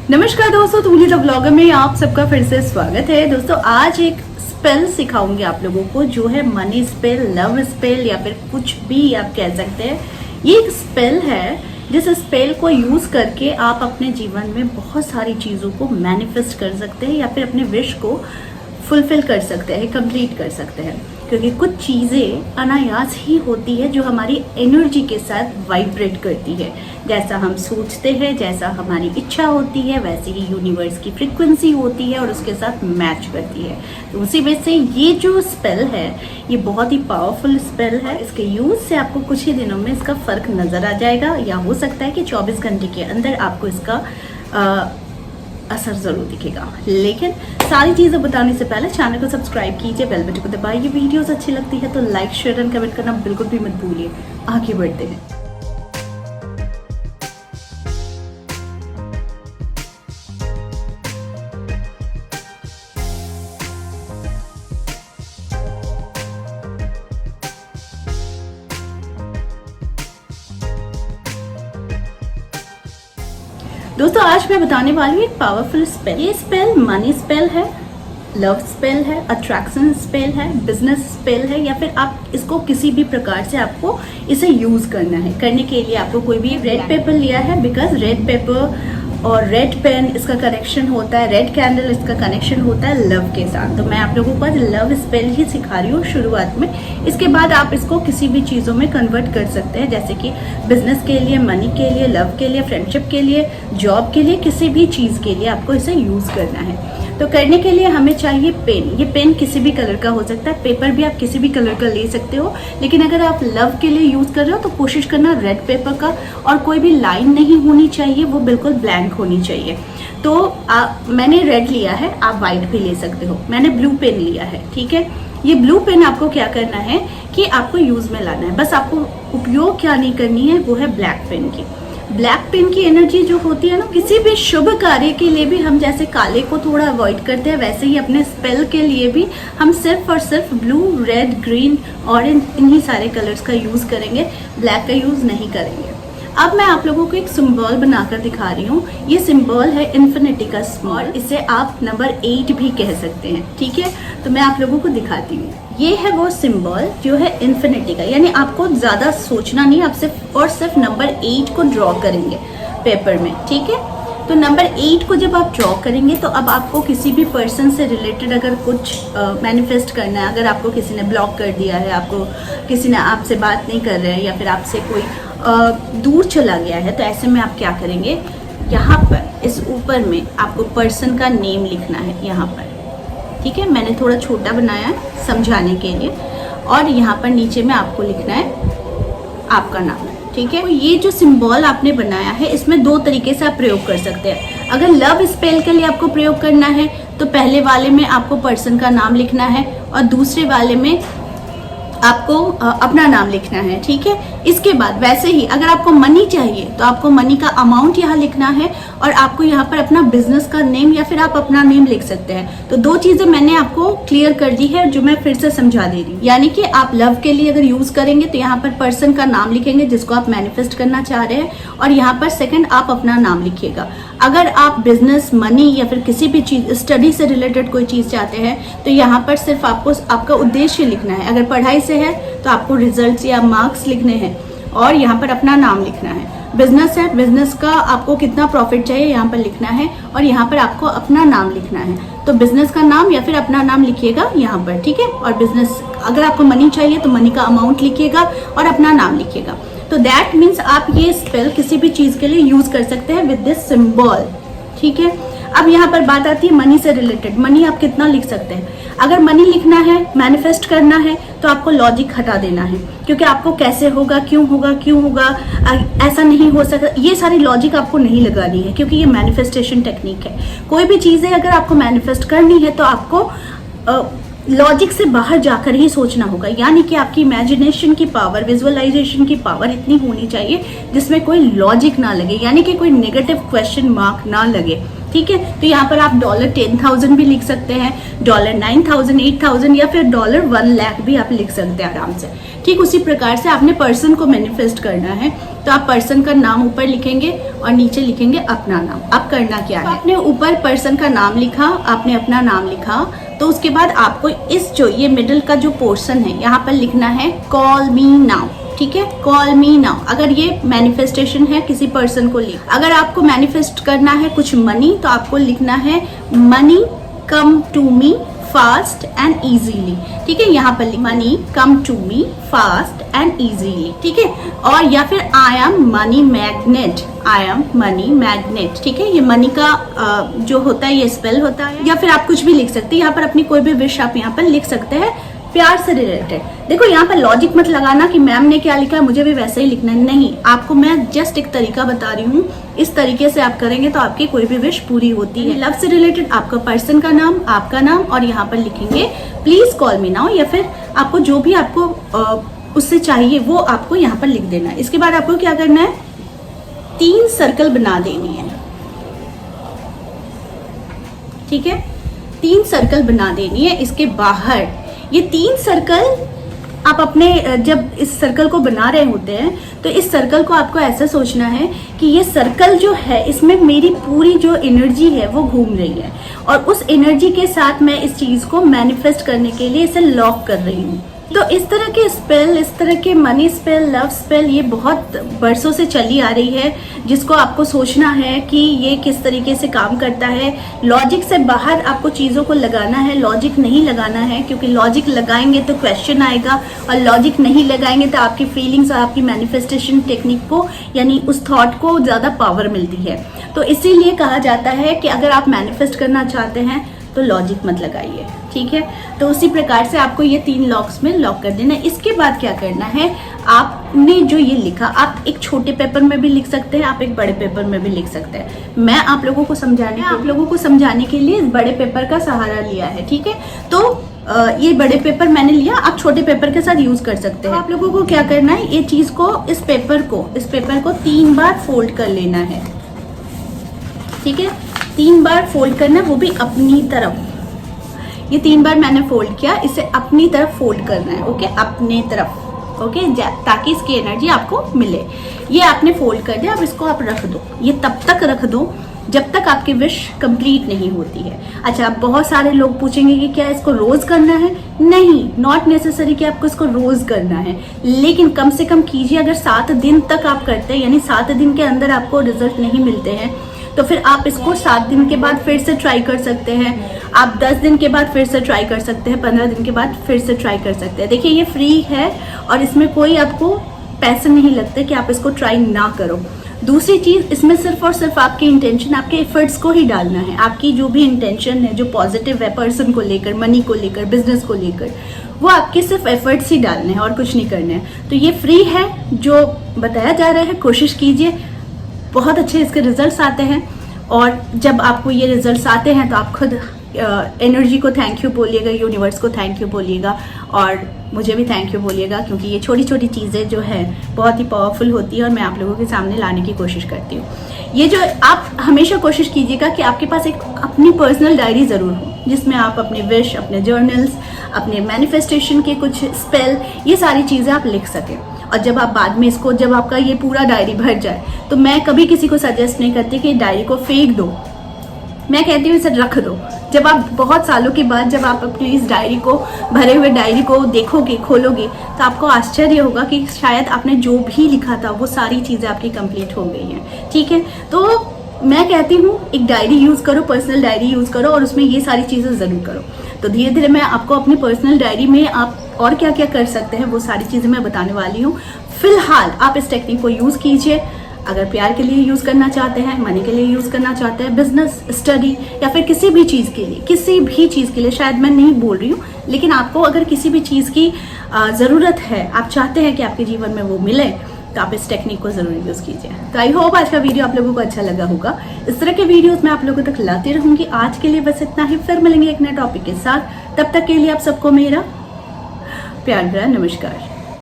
नमस्कार दोस्तों, तुमली the blogger में आप सबका फिर से स्वागत है। दोस्तों आज एक स्पेल सिखाऊंगी आप लोगों को, जो है मनी स्पेल, लव स्पेल या फिर कुछ भी आप कह सकते हैं। ये एक स्पेल है जिस स्पेल को यूज करके आप अपने जीवन में बहुत सारी चीजों को मैनिफेस्ट कर सकते हैं या फिर अपने विश को फुलफिल कर सकते हैं, कंप्लीट कर सकते हैं। क्योंकि कुछ चीज़ें अनायास ही होती है जो हमारी एनर्जी के साथ वाइब्रेट करती है। जैसा हम सोचते हैं, जैसा हमारी इच्छा होती है, वैसे ही यूनिवर्स की फ्रीक्वेंसी होती है और उसके साथ मैच करती है। तो उसी वजह से ये जो स्पेल है ये बहुत ही पावरफुल स्पेल है। इसके यूज से आपको कुछ ही दिनों में इसका फर्क नजर आ जाएगा, या हो सकता है कि 24 घंटे के अंदर आपको इसका असर जरूर दिखेगा। लेकिन सारी चीजें बताने से पहले चैनल को सब्सक्राइब कीजिए, बेल बटन को दबाइए। वीडियोस अच्छी लगती है तो लाइक, शेयर एंड कमेंट करना बिल्कुल भी मत भूलिए। आगे बढ़ते हैं। दोस्तों आज मैं बताने वाली हूँ एक पावरफुल स्पेल। ये स्पेल मनी स्पेल है, लव स्पेल है, अट्रैक्शन स्पेल है, बिजनेस स्पेल है, या फिर आप इसको किसी भी प्रकार से आपको इसे यूज करना है। करने के लिए आपको कोई भी रेड पेपर लिया है, बिकॉज रेड पेपर और रेड पेन इसका कनेक्शन होता है, रेड कैंडल इसका कनेक्शन होता है लव के साथ। तो मैं आप लोगों को आज लव स्पेल ही सिखा रही हूँ शुरुआत में। इसके बाद आप इसको किसी भी चीज़ों में कन्वर्ट कर सकते हैं, जैसे कि बिजनेस के लिए, मनी के लिए, लव के लिए, फ्रेंडशिप के लिए, जॉब के लिए, किसी भी चीज़ के लिए आपको इसे यूज़ करना है। तो करने के लिए हमें चाहिए पेन। ये पेन किसी भी कलर का हो सकता है, पेपर भी आप किसी भी कलर का ले सकते हो। लेकिन अगर आप लव के लिए यूज कर रहे हो तो कोशिश करना रेड पेपर का, और कोई भी लाइन नहीं होनी चाहिए, वो बिल्कुल ब्लैंक होनी चाहिए। तो मैंने रेड लिया है, आप वाइट भी ले सकते हो। मैंने ब्लू पेन लिया है, ठीक है। ये ब्लू पेन आपको क्या करना है कि आपको यूज में लाना है। बस आपको उपयोग क्या नहीं करनी है, वो है ब्लैक पेन की। ब्लैक पेन की एनर्जी जो होती है ना, किसी भी शुभ कार्य के लिए भी हम जैसे काले को थोड़ा अवॉइड करते हैं, वैसे ही अपने स्पेल के लिए भी हम सिर्फ और सिर्फ ब्लू, रेड, ग्रीन, ऑरेंज, इन्हीं सारे कलर्स का यूज करेंगे, ब्लैक का यूज नहीं करेंगे। अब मैं आप लोगों को एक सिंबल बनाकर दिखा रही हूँ। ये सिंबल है इन्फिनिटी का स्मॉल, इसे आप नंबर 8 भी कह सकते हैं, ठीक है। तो मैं आप लोगों को दिखाती हूँ। ये है वो सिंबल जो है इन्फिनिटी का, यानी आपको ज्यादा सोचना नहीं, आप सिर्फ और सिर्फ नंबर 8 को ड्रॉ करेंगे पेपर में, ठीक है। तो नंबर 8 को जब आप ड्रॉ करेंगे तो अब आपको किसी भी पर्सन से रिलेटेड अगर कुछ मैनिफेस्ट करना है, अगर आपको किसी ने ब्लॉक कर दिया है, आपको किसी ने आपसे बात नहीं कर रहे हैं, या फिर आपसे कोई दूर चला गया है, तो ऐसे में आप क्या करेंगे, यहाँ पर इस ऊपर में आपको पर्सन का नेम लिखना है, यहाँ पर, ठीक है। मैंने थोड़ा छोटा बनाया है समझाने के लिए, और यहाँ पर नीचे में आपको लिखना है आपका नाम, ठीक है। तो ये जो सिंबल आपने बनाया है, इसमें 2 तरीके से आप प्रयोग कर सकते हैं। अगर लव स्पेल के लिए आपको प्रयोग करना है तो पहले वाले में आपको पर्सन का नाम लिखना है, और दूसरे वाले में आपको अपना नाम लिखना है, ठीक है। इसके बाद वैसे ही अगर आपको मनी चाहिए तो आपको मनी का अमाउंट यहाँ लिखना है, और आपको यहाँ पर अपना बिजनेस का नेम या फिर आप अपना नेम लिख सकते हैं। तो 2 चीजें मैंने आपको क्लियर कर दी है, जो मैं फिर से समझा दे रही हूँ। यानी कि आप लव के लिए अगर यूज करेंगे तो यहाँ पर पर्सन का नाम लिखेंगे जिसको आप मैनिफेस्ट करना चाह रहे हैं, और यहाँ पर सेकंड आप अपना नाम लिखिएगा। अगर आप बिजनेस, मनी या फिर किसी भी चीज, स्टडी से रिलेटेड कोई चीज चाहते हैं तो यहाँ पर सिर्फ आपको आपका उद्देश्य लिखना है। अगर पढ़ाई से है तो आपको रिजल्ट्स या मार्क्स लिखने हैं, और यहाँ पर अपना नाम लिखना है। बिजनेस है, बिजनेस का आपको कितना प्रॉफिट चाहिए यहाँ पर लिखना है, और यहाँ पर आपको अपना नाम लिखना है। तो बिजनेस का नाम या फिर अपना नाम लिखिएगा यहाँ पर, ठीक है। और बिजनेस, अगर आपको मनी चाहिए तो मनी का अमाउंट लिखिएगा और अपना नाम लिखिएगा। तो दैट मीन्स आप ये स्पेल किसी भी चीज के लिए यूज कर सकते हैं विद दिस सिंबल, ठीक है। अब यहाँ पर बात आती है मनी से रिलेटेड। मनी आप कितना लिख सकते हैं। अगर मनी लिखना है, मैनिफेस्ट करना है, तो आपको लॉजिक हटा देना है, क्योंकि आपको कैसे होगा, क्यों होगा, क्यों होगा, ऐसा नहीं हो सकता, ये सारी लॉजिक आपको नहीं लगानी है, क्योंकि ये मैनिफेस्टेशन टेक्निक है। कोई भी चीजें अगर आपको मैनिफेस्ट करनी है तो आपको लॉजिक से बाहर जाकर ही सोचना होगा। यानी कि आपकी इमेजिनेशन की पावर, विजुअलाइजेशन की पावर इतनी होनी चाहिए जिसमें कोई लॉजिक ना लगे, यानी कि कोई नेगेटिव क्वेश्चन मार्क ना लगे। ठीक है। तो यहाँ पर आप $10,000 भी लिख सकते हैं, $9,000, 8,000 या फिर $1,00,000 भी आप लिख सकते हैं आराम से। ठीक उसी प्रकार से आपने पर्सन को मैनिफेस्ट करना है, तो आप पर्सन का नाम ऊपर लिखेंगे और नीचे लिखेंगे अपना नाम। अब करना क्या है, आपने ऊपर पर्सन का नाम लिखा, आपने अपना नाम लिखा, तो उसके बाद आपको इस जो ये मिडिल का जो पोर्शन है यहाँ पर लिखना है कॉल मी नाउ। ठीक है, कॉल मी नाउ। अगर ये मैनिफेस्टेशन है किसी पर्सन को लिख, अगर आपको मैनिफेस्ट करना है कुछ मनी, तो आपको लिखना है money come to me fast and easily. ठीक है, यहाँ पर money come to me fast and easily. ठीक है, और या फिर I am money magnet, I am money magnet. ठीक है, ये मनी का जो होता है ये स्पेल होता है, या फिर आप कुछ भी लिख सकते हैं। यहाँ पर अपनी कोई भी विश आप यहाँ पर लिख सकते हैं प्यार से रिलेटेड। देखो यहाँ पर लॉजिक मत लगाना कि मैम ने क्या लिखा है मुझे भी वैसे ही लिखना है, नहीं। आपको मैं जस्ट एक तरीका बता रही हूँ, इस तरीके से आप करेंगे तो आपकी कोई भी विश पूरी होती है। लव से रिलेटेड आपका पर्सन का नाम, आपका नाम, और यहाँ पर लिखेंगे प्लीज कॉल मी नाउ, या फिर आपको जो भी आपको उससे चाहिए वो आपको यहाँ पर लिख देना है। इसके बाद आपको क्या करना है, 3 सर्कल बना देनी है। ठीक है, 3 सर्कल बना देनी है। इसके बाहर ये 3 सर्कल आप अपने जब इस सर्कल को बना रहे होते हैं तो इस सर्कल को आपको ऐसा सोचना है कि ये सर्कल जो है इसमें मेरी पूरी जो एनर्जी है वो घूम रही है, और उस एनर्जी के साथ मैं इस चीज को मैनिफेस्ट करने के लिए इसे लॉक कर रही हूँ। तो इस तरह के स्पेल, इस तरह के मनी स्पेल, लव स्पेल, ये बहुत बरसों से चली आ रही है, जिसको आपको सोचना है कि ये किस तरीके से काम करता है। लॉजिक से बाहर आपको चीज़ों को लगाना है, लॉजिक नहीं लगाना है, क्योंकि लॉजिक लगाएंगे तो क्वेश्चन आएगा, और लॉजिक नहीं लगाएंगे तो आपकी फीलिंग्स और आपकी मैनिफेस्टेशन टेक्निक को, यानी उस थॉट को ज़्यादा पावर मिलती है। तो इसीलिए कहा जाता है कि अगर आप मैनिफेस्ट करना चाहते हैं तो लॉजिक मत लगाइए। ठीक है, तो उसी प्रकार से आपको ये 3 लॉक्स में लॉक कर देना है। इसके बाद क्या करना है, आपने जो ये लिखा, आप एक छोटे पेपर में भी लिख सकते हैं, आप एक बड़े पेपर में भी लिख सकते हैं। मैं आप लोगों को समझाने के लिए इस बड़े पेपर का सहारा लिया है। ठीक है, तो ये बड़े पेपर मैंने लिया, आप छोटे पेपर के साथ यूज कर सकते हैं। आप लोगों को क्या करना है, ये चीज को, इस पेपर को 3 बार फोल्ड कर लेना है। ठीक है, 3 बार फोल्ड करना है, वो भी अपनी तरफ। ये 3 बार मैंने फोल्ड किया, इसे अपनी तरफ फोल्ड करना है। ओके, अपने तरफ, ओके, ताकि इसकी एनर्जी आपको मिले। ये आपने फोल्ड कर दिया, अब इसको आप रख दो। ये तब तक रख दो जब तक आपकी विश कंप्लीट नहीं होती है। अच्छा, अब बहुत सारे लोग पूछेंगे कि क्या इसको रोज करना है? नहीं, नॉट नेसेसरी कि आपको इसको रोज करना है, लेकिन कम से कम कीजिए। अगर 7 दिन तक आप करते हैं, यानी 7 दिन के अंदर आपको रिजल्ट नहीं मिलते हैं, तो फिर आप इसको 7 दिन के बाद फिर से ट्राई कर सकते हैं। आप 10 दिन के बाद फिर से ट्राई कर सकते हैं, 15 दिन के बाद फिर से ट्राई कर सकते हैं। देखिए, ये फ्री है और इसमें कोई आपको पैसे नहीं लगते कि आप इसको ट्राई ना करो। दूसरी चीज, इसमें सिर्फ और सिर्फ आपकी इंटेंशन, आपके एफर्ट्स को ही डालना है। आपकी जो भी इंटेंशन है, जो पॉजिटिव है पर्सन को लेकर, मनी को लेकर, बिजनेस को लेकर, वो आपके सिर्फ एफर्ट्स ही डालने हैं और कुछ नहीं करने हैं। तो ये फ्री है जो बताया जा रहा है, कोशिश कीजिए। बहुत अच्छे इसके रिजल्ट्स आते हैं, और जब आपको ये रिजल्ट्स आते हैं तो आप खुद एनर्जी को थैंक यू बोलिएगा, यूनिवर्स को थैंक यू बोलिएगा, और मुझे भी थैंक यू बोलिएगा, क्योंकि ये छोटी छोटी चीज़ें जो है बहुत ही पावरफुल होती है और मैं आप लोगों के सामने लाने की कोशिश करती हूँ। ये जो आप हमेशा कोशिश कीजिएगा कि आपके पास एक अपनी पर्सनल डायरी ज़रूर हो, जिसमें आप अपने विश, अपने जर्नल्स, अपने मैनिफेस्टेशन के कुछ स्पेल, ये सारी चीज़ें आप लिख सकें। और जब आप बाद में इसको, जब आपका ये पूरा डायरी भर जाए, तो मैं कभी किसी को सजेस्ट नहीं करती कि डायरी को फेंक दो, मैं कहती हूँ इसे रख दो। जब आप बहुत सालों के बाद जब आप अपनी इस डायरी को, भरे हुए डायरी को देखोगे, खोलोगे, तो आपको आश्चर्य होगा कि शायद आपने जो भी लिखा था वो सारी चीज़ें आपकी कंप्लीट हो गई हैं। ठीक है, तो मैं कहती हूँ एक डायरी यूज़ करो, पर्सनल डायरी यूज़ करो, और उसमें ये सारी चीज़ें ज़रूर करो। तो धीरे धीरे मैं आपको अपनी पर्सनल डायरी में आप और क्या क्या कर सकते हैं वो सारी चीज़ें मैं बताने वाली हूँ। फिलहाल आप इस टेक्निक को यूज़ कीजिए। अगर प्यार के लिए यूज़ करना चाहते हैं, मनी के लिए यूज़ करना चाहते हैं, बिजनेस, स्टडी, या फिर किसी भी चीज़ के लिए, किसी भी चीज़ के लिए, शायद मैं नहीं बोल रही हूँ, लेकिन आपको अगर किसी भी चीज़ की ज़रूरत है, आप चाहते हैं कि आपके जीवन में वो मिले, तो आप इस टेक्निक को ज़रूर यूज़ कीजिए। तो आई होप आज का वीडियो आप लोगों को अच्छा लगा होगा। इस तरह के वीडियोस मैं आप लोगों तक लाती रहूँगी। आज के लिए बस इतना ही, फिर मिलेंगे एक नए टॉपिक के साथ। तब तक के लिए आप सबको मेरा प्यार भरा नमस्कार।